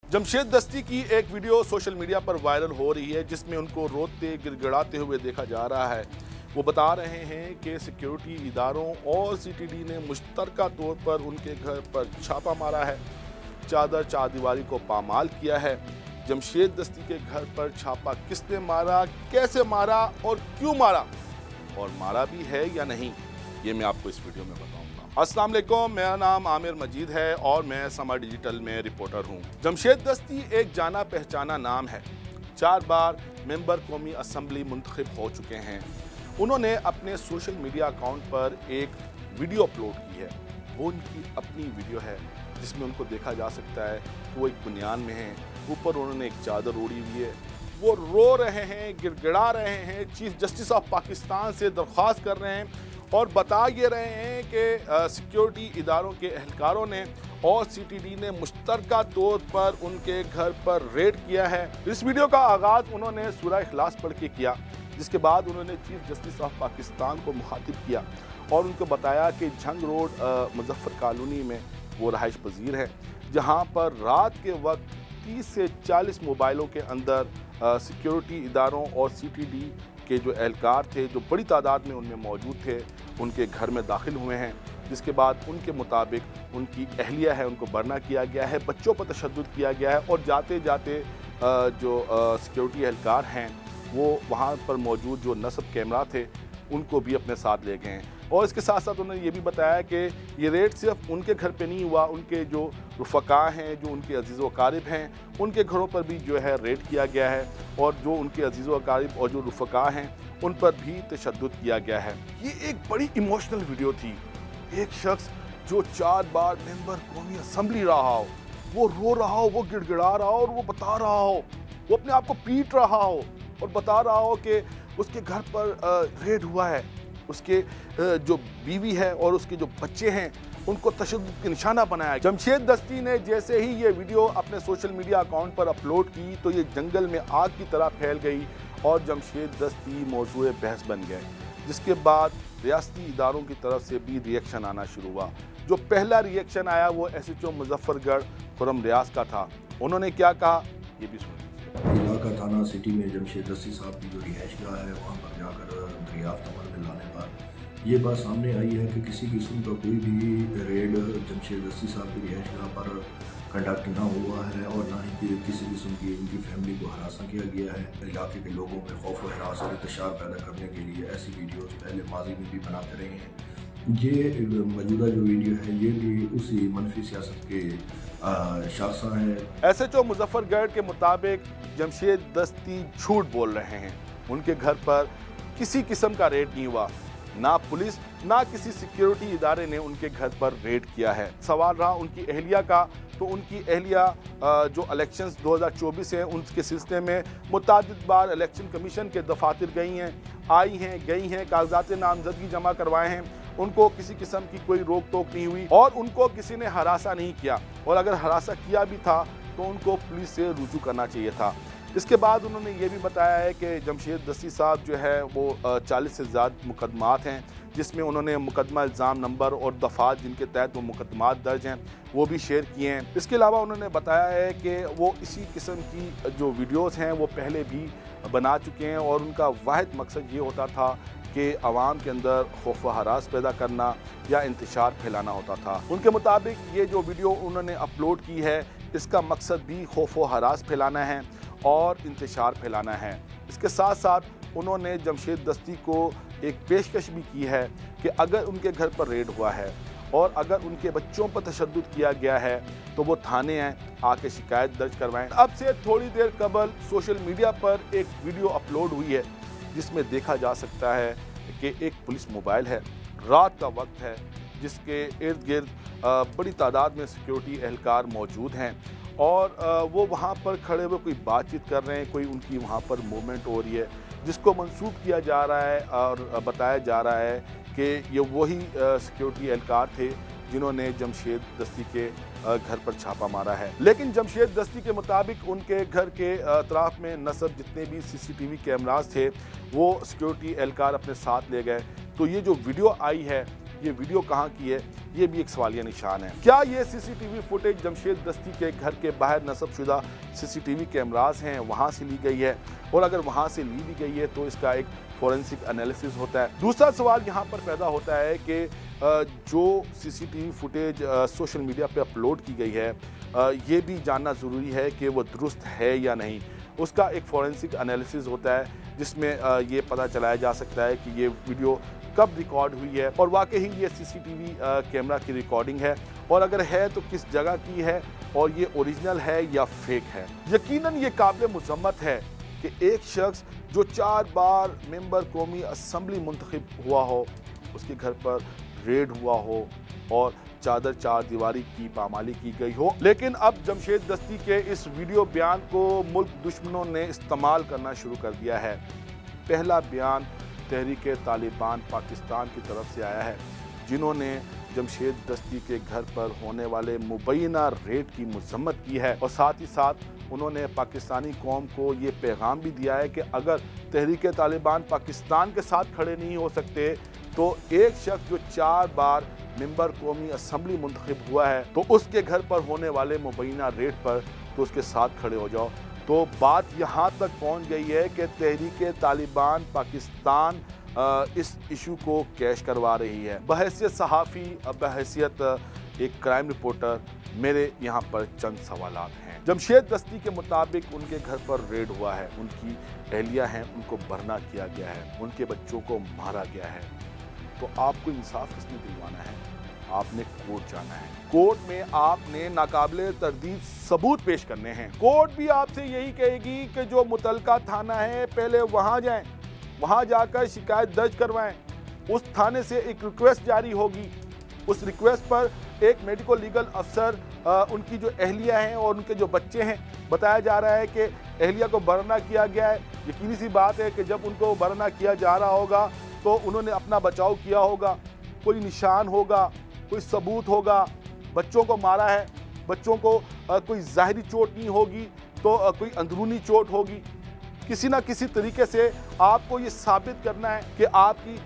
जमशेद दस्ती की एक वीडियो सोशल मीडिया पर वायरल हो रही है जिसमें उनको रोते गिड़गिड़ाते हुए देखा जा रहा है। वो बता रहे हैं कि सिक्योरिटी इदारों और सीटीडी ने मुश्तरका तौर पर उनके घर पर छापा मारा है, चादर चारदीवारी को पामाल किया है। जमशेद दस्ती के घर पर छापा किसने मारा, कैसे मारा और क्यों मारा, और मारा भी है या नहीं, ये मैं आपको इस वीडियो में बताऊंगा। अस्सलाम वालेकुम, मेरा नाम आमिर मजीद है और मैं समा डिजिटल में रिपोर्टर हूँ। जमशेद दस्ती एक जाना पहचाना नाम है। 4 बार मेंबर कौमी असम्बली मुंतखब हो चुके हैं। उन्होंने अपने सोशल मीडिया अकाउंट पर एक वीडियो अपलोड की है। वो उनकी अपनी वीडियो है जिसमें उनको देखा जा सकता है कि वो एक बुनियान में हैं, ऊपर उन्होंने एक चादर ओढ़ी हुई है। वो रो रहे हैं, गिड़गिड़ा रहे हैं, चीफ जस्टिस ऑफ पाकिस्तान से दरख्वास्त कर रहे हैं और बता ये रहे हैं कि सिक्योरिटी इदारों के एहलकारों ने और सीटीडी ने मुश्तरका तौर पर उनके घर पर रेड किया है। इस वीडियो का आगाज़ उन्होंने सूरह इखलास पढ़ के किया, जिसके बाद उन्होंने चीफ जस्टिस ऑफ पाकिस्तान को मुखातिब किया और उनको बताया कि झंग रोड मुजफ्फर कॉलोनी में वो रहाइश पजीर है, जहाँ पर रात के वक्त 30 से 40 मोबाइलों के अंदर सिक्योरिटी इदारों और सीटीडी के जो एहलकार थे, जो बड़ी तादाद में उनमें मौजूद थे, उनके घर में दाखिल हुए हैं। जिसके बाद उनके मुताबिक उनकी अहलिया है उनको बरना किया गया है, बच्चों पर तशद्दुद किया गया है और जाते जाते जो सिक्योरिटी एहलकार हैं वो वहाँ पर मौजूद जो नस्ब कैमरा थे उनको भी अपने साथ ले गए हैं। और इसके साथ साथ उन्होंने ये भी बताया कि ये रेड सिर्फ उनके घर पे नहीं हुआ, उनके जो रुफ़का हैं, जो उनके अजीज़ व अकारिब हैं, उनके घरों पर भी जो है रेड किया गया है और जो उनके अजीज़ व अकारिब और जो रुफ़का हैं उन पर भी तशद्दुद किया गया है। ये एक बड़ी इमोशनल वीडियो थी। एक शख्स जो 4 बार मेंबर कौमी असम्बली रहा हो, वो रो रहा हो, वो गिड़गिड़ा रहा हो और वो बता रहा हो, वो अपने आप को पीट रहा हो और बता रहा हो कि उसके घर पर रेड हुआ है, उसके जो बीवी है और उसके जो बच्चे हैं उनको तशद्दुद के निशाना बनाया। जमशेद दस्ती ने जैसे ही ये वीडियो अपने सोशल मीडिया अकाउंट पर अपलोड की तो ये जंगल में आग की तरह फैल गई और जमशेद दस्ती मौजूए बहस बन गए, जिसके बाद रियासती इदारों की तरफ से भी रिएक्शन आना शुरू हुआ। जो पहला रिएक्शन आया वो SHO मुजफ्फरगढ़ खुरम रियाज का था। उन्होंने क्या कहा ये भी सुनिए। इलाका थाना सिटी में जमशेद दस्ती साहब की जो रिहाइशगाह है वहाँ पर जाकर दरियाफ्त अमल में लाने पर ये बात सामने आई है कि किसी किस्म का कोई भी रेड जमशेद दस्ती साहब की रिहाइशगाह पर कंडक्ट ना हुआ है और ना ही किसी किस्म की उनकी फैमिली को हरासा किया गया है। इलाके के लोगों में खौफ व हरास और इंतशार पैदा करने के लिए ऐसी वीडियोज़ पहले माजी में भी बनाते रहे हैं। ये मौजूदा जो वीडियो है ये भी उसी मनफी सियासत के शाखसा है। SHO मुजफ्फरगढ़ के मुताबिक जमशेद दस्ती झूठ बोल रहे हैं। उनके घर पर किसी किस्म का रेड नहीं हुआ, ना पुलिस ना किसी सिक्योरिटी इदारे ने उनके घर पर रेड किया है। सवाल रहा उनकी अहलिया का, तो उनकी अहलिया जो इलेक्शंस 2024 हैं उनके सिलसिले में मुतादिद बार इलेक्शन कमीशन के दफातर गई हैं, आई हैं, गई हैं, कागजात नामजदगी जमा करवाए हैं। उनको किसी किस्म की कोई रोक टोक नहीं हुई और उनको किसी ने हरासा नहीं किया, और अगर हरासा किया भी था तो उनको पुलिस से रुजू करना चाहिए था। इसके बाद उन्होंने ये भी बताया है कि जमशेद दस्ती साहब जो है वो 40 से ज़्यादा मुकदमात हैं, जिसमें उन्होंने मुकदमा इल्ज़ाम नंबर और दफ़ात जिनके तहत वो मुकदमात दर्ज हैं वो भी शेयर किए हैं। इसके अलावा उन्होंने बताया है कि वो इसी किस्म की जो वीडियोज़ हैं वो पहले भी बना चुके हैं और उनका वाहिद मकसद ये होता था कि आवाम के अंदर खौफ व हरास पैदा करना या इंतशार फैलाना होता था। उनके मुताबिक ये जो वीडियो उन्होंने अपलोड की है इसका मकसद भी खौफ व हरास फैलाना है और इंतशार फैलाना है। इसके साथ साथ उन्होंने जमशेद दस्ती को एक पेशकश भी की है कि अगर उनके घर पर रेड हुआ है और अगर उनके बच्चों पर तशद्दुद किया गया है तो वो थाने हैं, आके शिकायत दर्ज करवाएं। अब से थोड़ी देर कबल सोशल मीडिया पर एक वीडियो अपलोड हुई है जिसमें देखा जा सकता है कि एक पुलिस मोबाइल है, रात का वक्त है, जिसके इर्द गिर्द बड़ी तादाद में सिक्योरिटी एहलकार मौजूद हैं और वो वहाँ पर खड़े हुए कोई बातचीत कर रहे हैं, कोई उनकी वहाँ पर मूवमेंट हो रही है, जिसको मंसूब किया जा रहा है और बताया जा रहा है कि ये वही सिक्योरिटी एहलकार थे जिन्होंने जमशेद दस्ती के घर पर छापा मारा है। लेकिन जमशेद दस्ती के मुताबिक उनके घर के अतराफ में नस्ब जितने भी CCTV कैमरास थे वो सिक्योरिटी एहलकार अपने साथ ले गए। तो ये जो वीडियो आई है ये वीडियो कहाँ की है, ये भी एक सवालिया निशान है। क्या ये सीसीटीवी फुटेज जमशेद दस्ती के घर के बाहर नस्बशुदा सीसीटीवी कैमरास हैं वहाँ से ली गई है, और अगर वहाँ से ली भी गई है तो इसका एक फोरेंसिक एनालिसिस होता है। दूसरा सवाल यहाँ पर पैदा होता है कि जो सीसीटीवी फुटेज सोशल मीडिया पे अपलोड की गई है, ये भी जानना ज़रूरी है कि वो दुरुस्त है या नहीं। उसका एक फोरेंसिक एनालिसिस होता है जिसमें ये पता चलाया जा सकता है कि ये वीडियो कब रिकॉर्ड हुई है और वाकई ही ये सीसीटीवी कैमरा की रिकॉर्डिंग है, और अगर है तो किस जगह की है, और ये ओरिजिनल है या फेक है। यकीनन ये काबिल मुज़म्मत है कि एक शख्स जो 4 बार मेंबर कौमी असम्बली मुंतखब हुआ हो, उसके घर पर रेड हुआ हो और चादर चार दीवारी की पामाली की गई हो। लेकिन अब जमशेद दस्ती के इस वीडियो बयान को मुल्क दुश्मनों ने इस्तेमाल करना शुरू कर दिया है। पहला बयान तहरीक तालिबान पाकिस्तान की तरफ से आया है, जिन्होंने जमशेद दस्ती के घर पर होने वाले मुबैना रेड की मजम्मत की है, और साथ ही साथ उन्होंने पाकिस्तानी कौम को ये पैगाम भी दिया है कि अगर तहरीक तालिबान पाकिस्तान के साथ खड़े नहीं हो सकते तो एक शख्स जो 4 बार मेंबर कौमी असम्बली मुंतखब हुआ है तो उसके घर पर होने वाले मुबैना रेड पर तो उसके साथ खड़े हो जाओ। तो बात यहाँ तक पहुँच गई है कि तहरीक तालिबान पाकिस्तान इस इशू को कैश करवा रही है। बहैसियत सहाफ़ी, बहैसियत एक क्राइम रिपोर्टर, मेरे यहाँ पर चंद सवालात हैं। जमशेद दस्ती के मुताबिक उनके घर पर रेड हुआ है, उनकी अहलिया हैं, उनको बरना किया गया है, उनके बच्चों को मारा गया है। तो आपको इंसाफ किसने दिलवाना है? आपने कोर्ट जाना है। कोर्ट में आपने नाकाबिले तरदीद सबूत पेश करने हैं। कोर्ट भी आपसे यही कहेगी कि जो मुतलका थाना है पहले वहाँ जाएं, वहाँ जाकर शिकायत दर्ज करवाएं। उस थाने से एक रिक्वेस्ट जारी होगी, उस रिक्वेस्ट पर एक मेडिकल लीगल अफसर उनकी जो अहलिया हैं और उनके जो बच्चे हैं, बताया जा रहा है कि अहलिया को बरना किया गया है। यकीनी सी बात है कि जब उनको बरना किया जा रहा होगा तो उन्होंने अपना बचाव किया होगा, कोई निशान होगा, कोई सबूत होगा, बच्चों को मारा है, बच्चों को कोई ज़ाहिरी चोट नहीं होगी तो कोई अंदरूनी चोट होगी। किसी ना किसी तरीके से आपको ये साबित करना है कि आपकी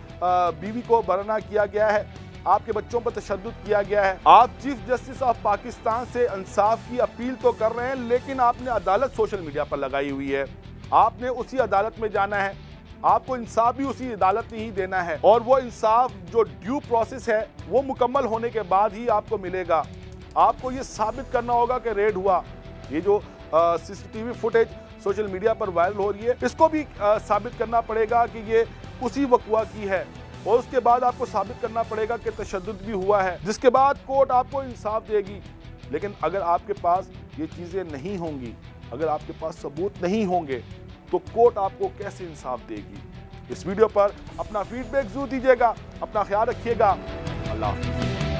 बीवी को बरना किया गया है, आपके बच्चों पर तशद्दुद किया गया है। आप चीफ जस्टिस ऑफ पाकिस्तान से इंसाफ की अपील तो कर रहे हैं, लेकिन आपने अदालत सोशल मीडिया पर लगाई हुई है। आपने उसी अदालत में जाना है, आपको इंसाफ भी उसी अदालत में ही देना है, और वो इंसाफ जो ड्यू प्रोसेस है वो मुकम्मल होने के बाद ही आपको मिलेगा। आपको ये साबित करना होगा कि रेड हुआ। ये जो सीसीटीवी फुटेज सोशल मीडिया पर वायरल हो रही है, इसको भी साबित करना पड़ेगा कि ये उसी वक़्वा की है, और उसके बाद आपको साबित करना पड़ेगा कि तशद्दुद भी हुआ है, जिसके बाद कोर्ट आपको इंसाफ देगी। लेकिन अगर आपके पास ये चीज़ें नहीं होंगी, अगर आपके पास सबूत नहीं होंगे, तो कोर्ट आपको कैसे इंसाफ देगी? इस वीडियो पर अपना फीडबैक जरूर दीजिएगा। अपना ख्याल रखिएगा। अल्लाह हाफ़िज़।